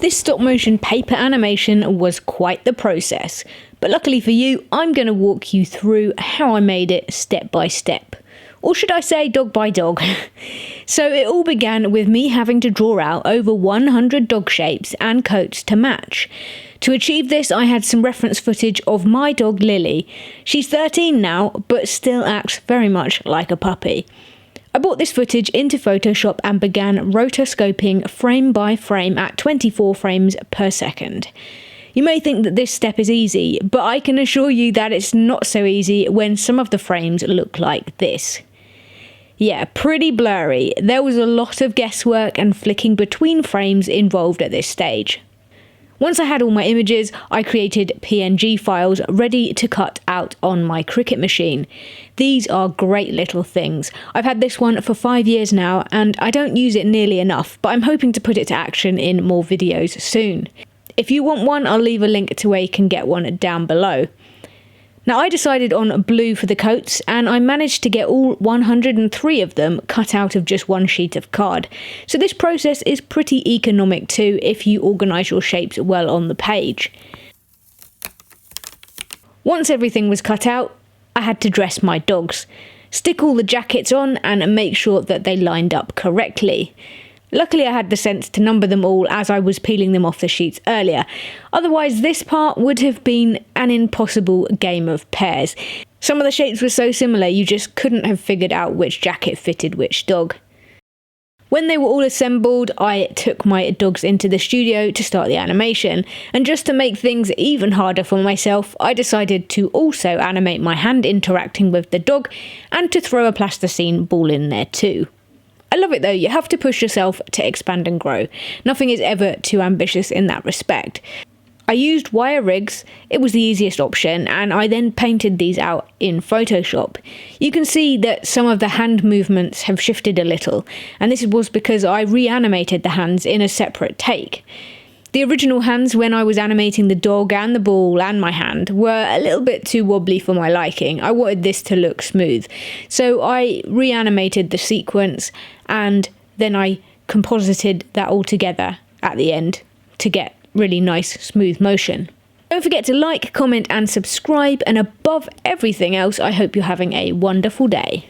This stop motion paper animation was quite the process, but luckily for you, I'm going to walk you through how I made it step by step. Or should I say dog by dog? So it all began with me having to draw out over 100 dog shapes and coats to match. To achieve this, I had some reference footage of my dog Lily. She's 13 now, but still acts very much like a puppy. I brought this footage into Photoshop and began rotoscoping frame by frame at 24 frames per second. You may think that this step is easy, but I can assure you that it's not so easy when some of the frames look like this. Yeah, pretty blurry. There was a lot of guesswork and flicking between frames involved at this stage. Once I had all my images, I created PNG files ready to cut out on my Cricut machine. These are great little things. I've had this one for 5 years now and I don't use it nearly enough, but I'm hoping to put it to action in more videos soon. If you want one, I'll leave a link to where you can get one down below. Now I decided on blue for the coats and I managed to get all 103 of them cut out of just one sheet of card. So this process is pretty economic too if you organise your shapes well on the page. Once everything was cut out, I had to dress my dogs. Stick all the jackets on and make sure that they lined up correctly. Luckily I had the sense to number them all as I was peeling them off the sheets earlier, otherwise this part would have been an impossible game of pairs. Some of the shapes were so similar you just couldn't have figured out which jacket fitted which dog. When they were all assembled, I took my dogs into the studio to start the animation, and just to make things even harder for myself, I decided to also animate my hand interacting with the dog and to throw a plasticine ball in there too. I love it though, you have to push yourself to expand and grow. Nothing is ever too ambitious in that respect. I used wire rigs, it was the easiest option, and I then painted these out in Photoshop. You can see that some of the hand movements have shifted a little, and this was because I reanimated the hands in a separate take. The original hands when I was animating the dog and the ball and my hand were a little bit too wobbly for my liking. I wanted this to look smooth. So I reanimated the sequence and then I composited that all together at the end to get really nice smooth motion. Don't forget to like, comment and subscribe, and above everything else, I hope you're having a wonderful day.